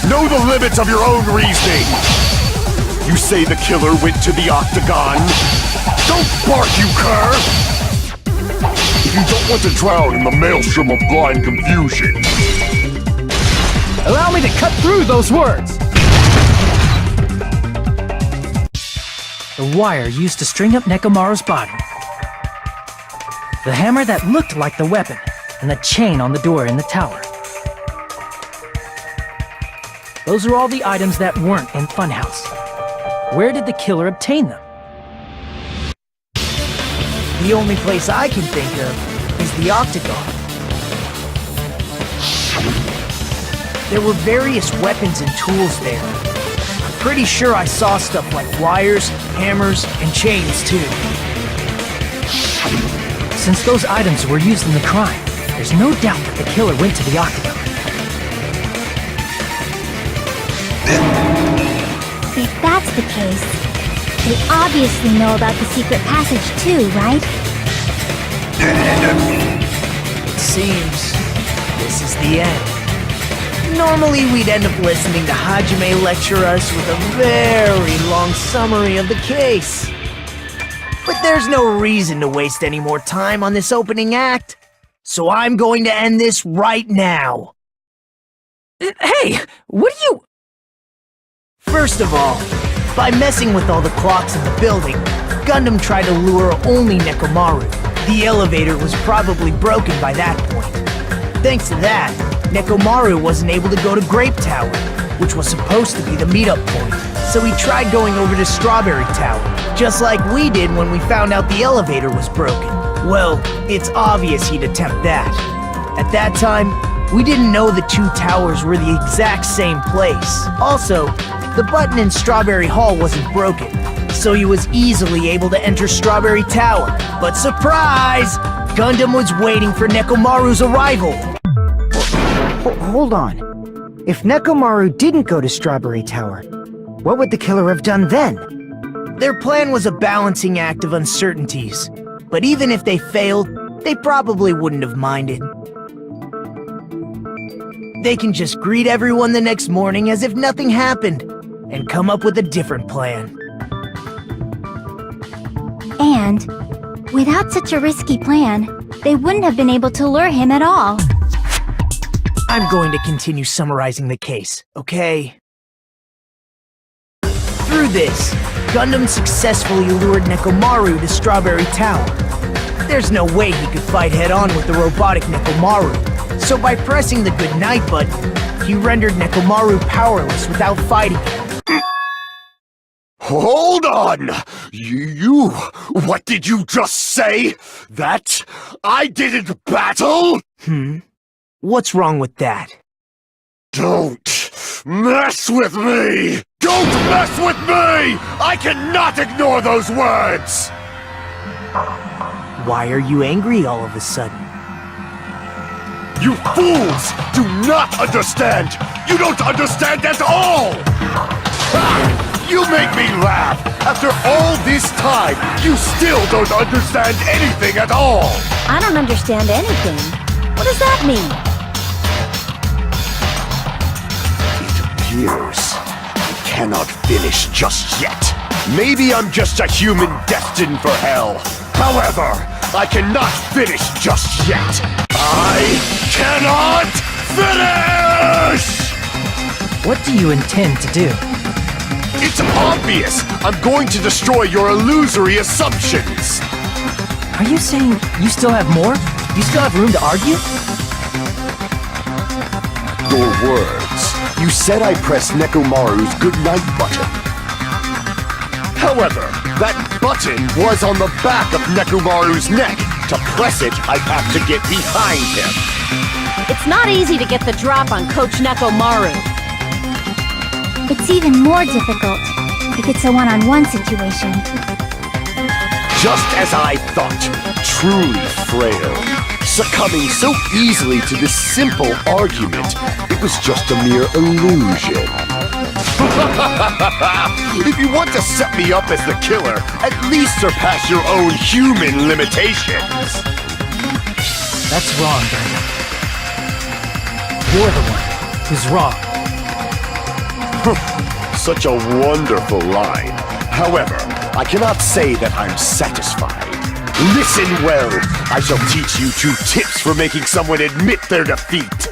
Know the limits of your own reasoning! You say the killer went to the Octagon? Don't bark, you cur! If you don't want to drown in the maelstrom of blind confusion. Allow me to cut through those words! The wire used to string up Nekomaru's body. The hammer that looked like the weapon, and the chain on the door in the tower. Those are all the items that weren't in Funhouse. Where did the killer obtain them? The only place I can think of is the Octagon. There were various weapons and tools there. I'm pretty sure I saw stuff like wires, hammers, and chains too. Since those items were used in the crime, There's no doubt that the killer went to the octagon. If that's the case, they obviously know about the secret passage too, right? It seems this is the end. Normally we'd end up listening to Hajime lecture us with a very long summary of the case. But there's no reason to waste any more time on this opening act, so I'm going to end this right now. Hey, what are you... First of all, by messing with all the clocks in the building, Gundam tried to lure only Nekomaru. The elevator was probably broken by that point. Thanks to that, Nekomaru wasn't able to go to Grape Tower, which was supposed to be the meetup point, so he tried going over to Strawberry Tower, just like we did when we found out the elevator was broken. Well, it's obvious he'd attempt that. At that time, we didn't know the two towers were the exact same place. Also, the button in Strawberry Hall wasn't broken, so he was easily able to enter Strawberry Tower. But surprise! Gundam was waiting for Nekomaru's arrival. Hold on. If Nekomaru didn't go to Strawberry Tower, what would the killer have done then? Their plan was a balancing act of uncertainties, but even if they failed, they probably wouldn't have minded. They can just greet everyone the next morning as if nothing happened, and come up with a different plan. And, without such a risky plan, they wouldn't have been able to lure him at all. I'm going to continue summarizing the case, okay? Through this, Gundam successfully lured Nekomaru to Strawberry Tower. There's no way he could fight head-on with the robotic Nekomaru, so by pressing the goodnight button, he rendered Nekomaru powerless without fighting him. Hold on! What did you just say? That I didn't battle? What's wrong with that? Don't mess with me! Don't mess with me! I cannot ignore those words! Why are you angry all of a sudden? You fools do not understand! You don't understand at all! Ha! You make me laugh! After all this time, you still don't understand anything at all! I don't understand anything. What does that mean? It appears I cannot finish just yet. Maybe I'm just a human destined for hell. However, I cannot finish just yet. I cannot finish! What do you intend to do? It's obvious! I'm going to destroy your illusory assumptions! Are you saying you still have more? You still have room to argue? Your words. You said I pressed Nekomaru's goodnight button. However, that button was on the back of Nekomaru's neck. To press it, I'd have to get behind him. It's not easy to get the drop on Coach Nekomaru. It's even more difficult if it's a one-on-one situation. Just as I thought, truly frail. Succumbing so easily to this simple argument, it was just a mere illusion. If you want to set me up as the killer, at least surpass your own human limitations. That's wrong, Gundam. You're the one who's wrong. Such a wonderful line. However, I cannot say that I'm satisfied. Listen well. I shall teach you 2 tips for making someone admit their defeat.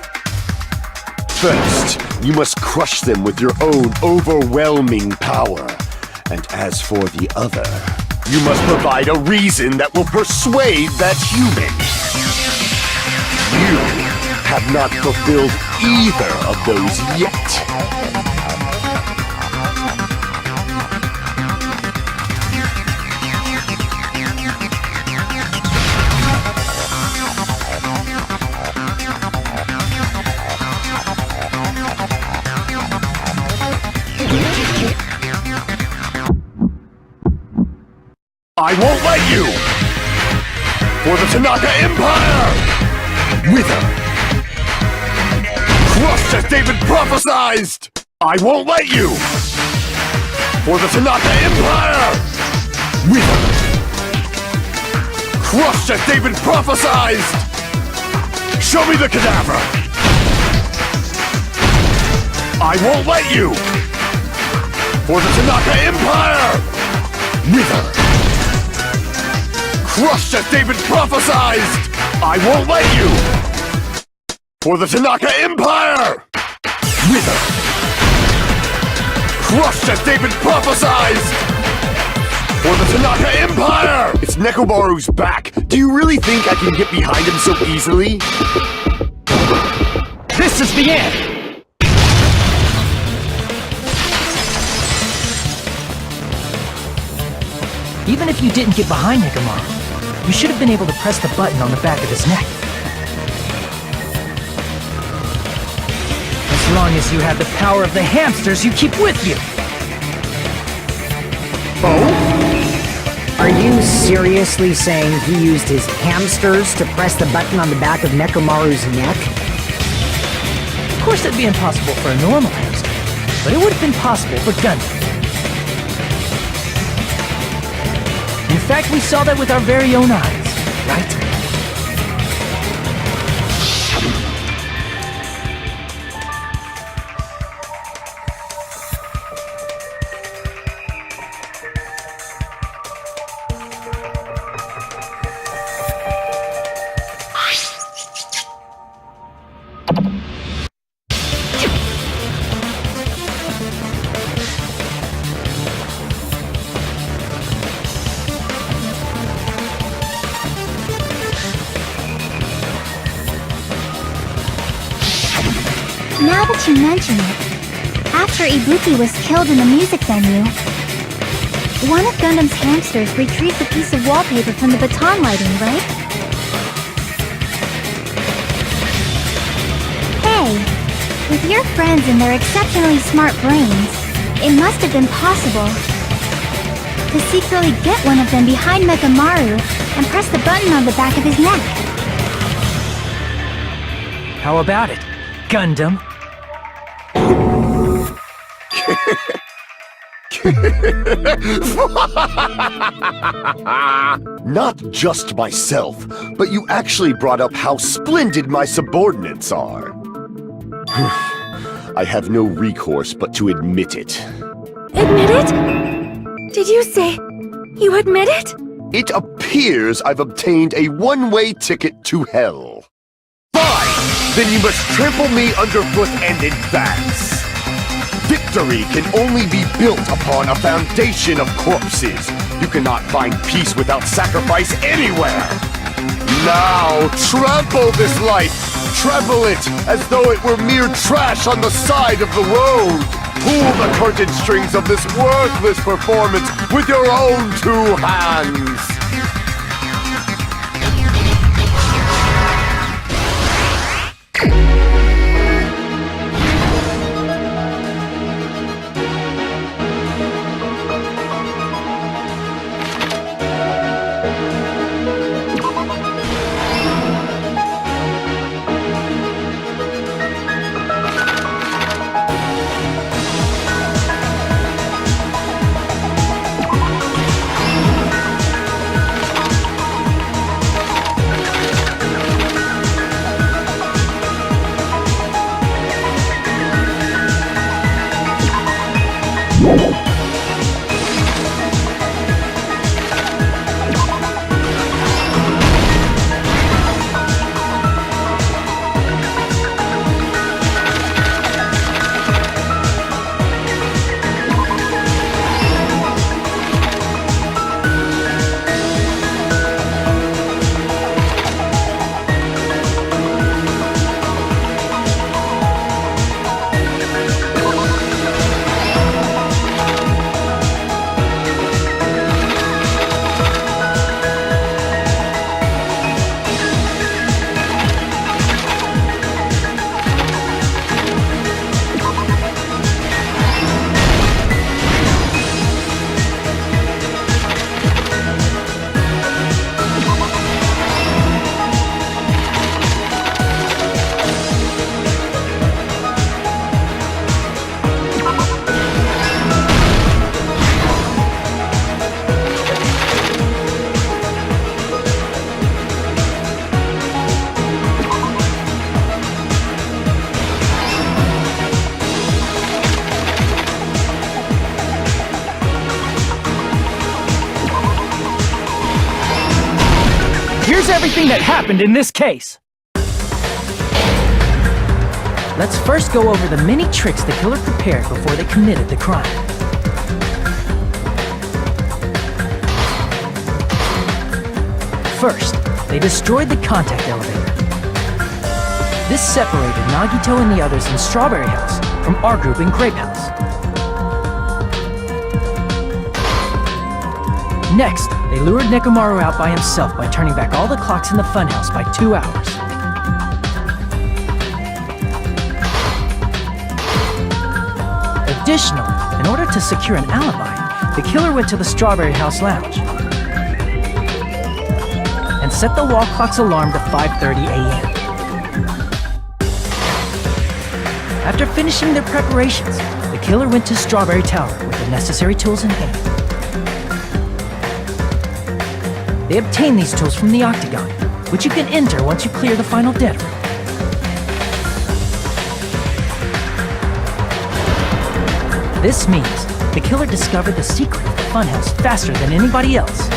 First, you must crush them with your own overwhelming power. And as for the other, you must provide a reason that will persuade that human. You have not fulfilled either of those yet. I won't let you! For the Tanaka Empire! Wither! Crushed as David prophesied! I won't let you! For the Tanaka Empire! Wither! Crushed as David prophesied! Show me the cadaver! I won't let you! For the Tanaka Empire! Wither! Crushed as David prophesied! I won't let you! For the Tanaka Empire! Wither! Crushed as David prophesied! For the Tanaka Empire! It's Nekomaru's back! Do you really think I can get behind him so easily? This is the end! Even if you didn't get behind Nekomaru, you should have been able to press the button on the back of his neck. As long as you have the power of the hamsters you keep with you! Are you seriously saying he used his hamsters to press the button on the back of Nekomaru's neck? Of course it'd be impossible for a normal hamster, but it would have been possible for Gundam. In fact, we saw that with our very own eyes, right? Now that you mention it, after Ibuki was killed in the music venue, one of Gundam's hamsters retrieved a piece of wallpaper from the baton lighting, right? Hey, with your friends and their exceptionally smart brains, it must have been possible to secretly get one of them behind Mechamaru and press the button on the back of his neck. How about it, Gundam? Not just myself, but you actually brought up how splendid my subordinates are. I have no recourse but to admit it. Admit it? Did you say you admit it? It appears I've obtained a one-way ticket to hell. Fine! Then you must trample me underfoot and advance. Victory can only be built upon a foundation of corpses. You cannot find peace without sacrifice anywhere. Now, trample this life. Trample it as though it were mere trash on the side of the road. Pull the curtain strings of this worthless performance with your own two hands. here's everything that happened in this case. Let's first go over the many tricks the killer prepared before they committed the crime. First, they destroyed the contact elevator. This separated Nagito and the others in Strawberry House from our group in Grape House. Next, they lured Nekomaru out by himself by turning back all the clocks in the funhouse by 2 hours. Additionally, in order to secure an alibi, the killer went to the Strawberry House lounge and set the wall clock's alarm to 5:30 a.m. After finishing their preparations, the killer went to Strawberry Tower with the necessary tools in hand. They obtained these tools from the Octagon, which you can enter once you clear the final dead room. This means the killer discovered the secret of the funhouse faster than anybody else.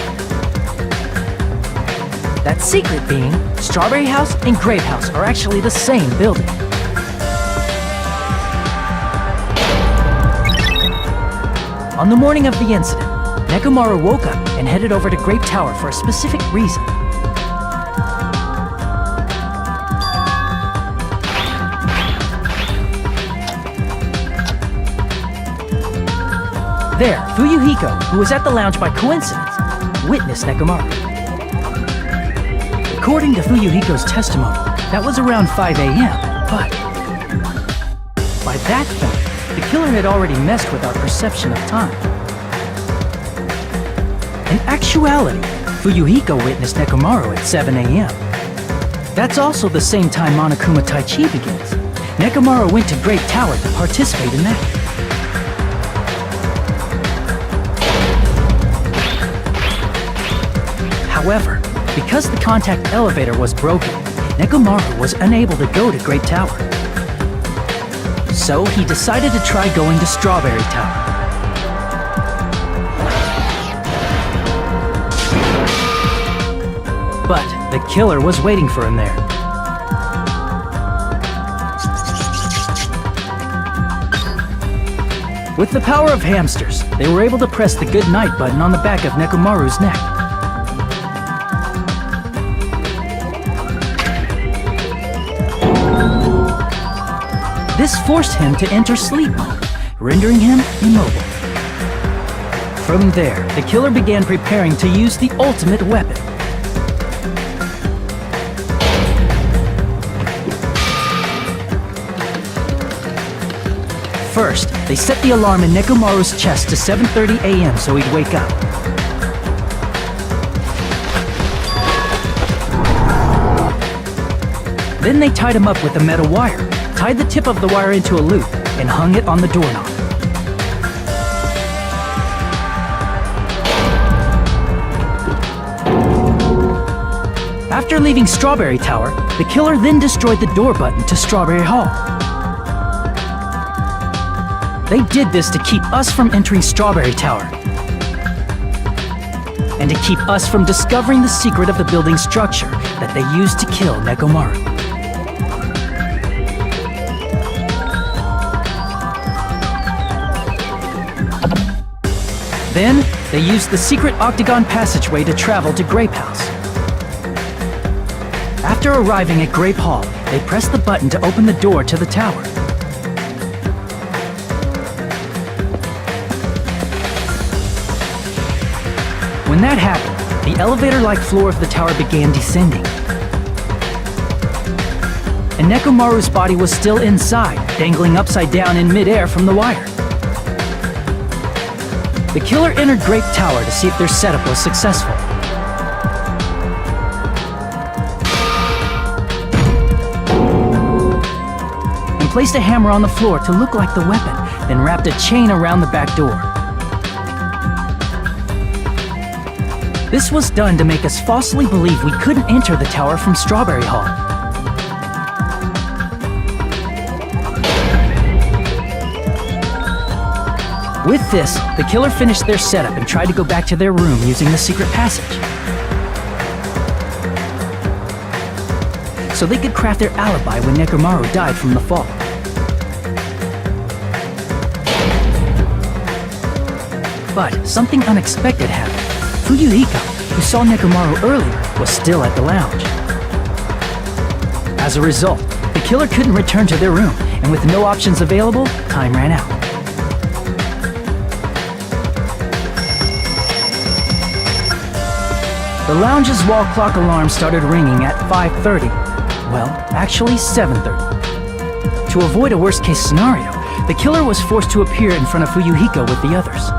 That secret being, Strawberry House and Grape House are actually the same building. On the morning of the incident, Nekomaru woke up and headed over to Grape Tower for a specific reason. There, Fuyuhiko, who was at the lounge by coincidence, witnessed Nekomaru. According to Fuyuhiko's testimony, that was around 5 a.m., but by that point, the killer had already messed with our perception of time. In actuality, Fuyuhiko witnessed Nekomaru at 7 a.m. That's also the same time Monokuma Taichi begins. Nekomaru went to Great Tower to participate in that. However, because the contact elevator was broken, Nekomaru was unable to go to Great Tower. So he decided to try going to Strawberry Tower. But the killer was waiting for him there. With the power of hamsters, they were able to press the good night button on the back of Nekomaru's neck. This forced him to enter sleep mode, rendering him immobile. From there, the killer began preparing to use the ultimate weapon. First, they set the alarm in Nekomaru's chest to 7:30 a.m. so he'd wake up. Then they tied him up with a metal wire, tied the tip of the wire into a loop, and hung it on the doorknob. After leaving Strawberry Tower, the killer then destroyed the door button to Strawberry Hall. They did this to keep us from entering Strawberry Tower, and to keep us from discovering the secret of the building's structure that they used to kill Nekomaru. Then, they used the secret octagon passageway to travel to Grape House. After arriving at Grape Hall, they pressed the button to open the door to the tower. When that happened, the elevator-like floor of the tower began descending. And Nekomaru's body was still inside, dangling upside down in midair from the wire. The killer entered Grape Tower to see if their setup was successful. And placed a hammer on the floor to look like the weapon, then wrapped a chain around the back door. This was done to make us falsely believe we couldn't enter the tower from Strawberry Hall. With this, the killer finished their setup and tried to go back to their room using the secret passage. so they could craft their alibi when Nekomaru died from the fall. But something unexpected happened. Fuyuhiko, who saw Nekomaru earlier, was still at the lounge. As a result, the killer couldn't return to their room, and with no options available, time ran out. The lounge's wall clock alarm started ringing at 5:30. Well, actually 7:30. To avoid a worst-case scenario, the killer was forced to appear in front of Fuyuhiko with the others.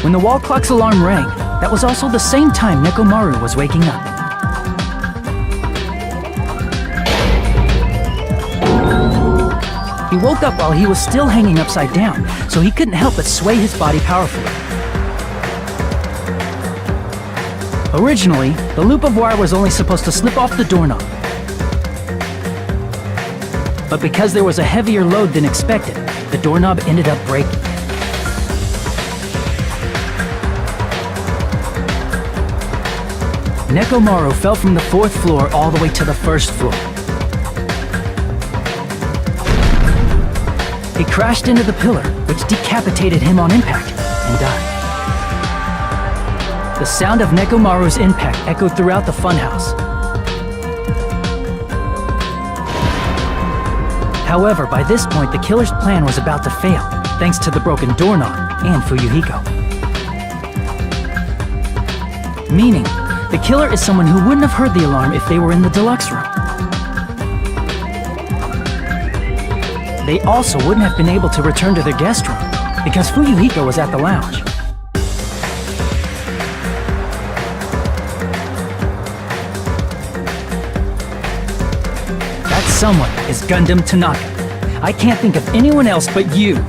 When the wall clock's alarm rang, that was also the same time Nekomaru was waking up. He woke up while he was still hanging upside down, so he couldn't help but sway his body powerfully. Originally, the loop of wire was only supposed to slip off the doorknob. But because there was a heavier load than expected, the doorknob ended up breaking. Nekomaru fell from the 4th floor all the way to the 1st floor. He crashed into the pillar, which decapitated him on impact, and died. The sound of Nekomaru's impact echoed throughout the funhouse. However, by this point, the killer's plan was about to fail, thanks to the broken doorknob and Fuyuhiko. Meaning, the killer is someone who wouldn't have heard the alarm if they were in the deluxe room. They also wouldn't have been able to return to their guest room, because Fuyuhiko was at the lounge. That someone is Gundam Tanaka. I can't think of anyone else but you.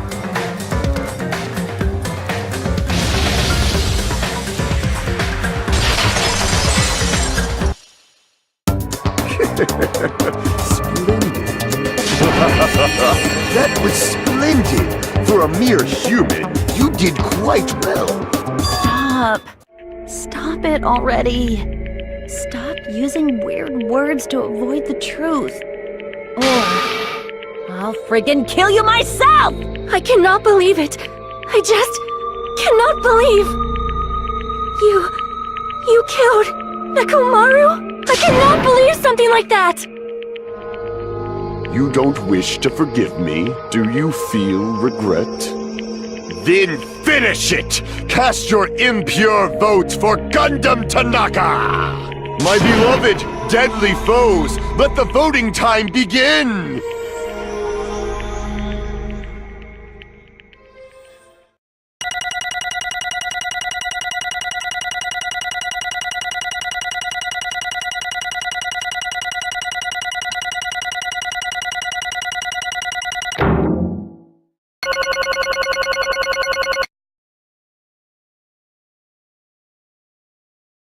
That was splendid! For a mere human, you did quite well. Stop. Stop it already. Stop using weird words to avoid the truth. Or I'll friggin' kill you myself! I cannot believe it. I just cannot believe. You killed Nekomaru? I cannot believe something like that. You don't wish to forgive me? Do you feel regret? Then finish it! Cast your impure votes for Gundam Tanaka! My beloved, deadly foes, let the voting time begin!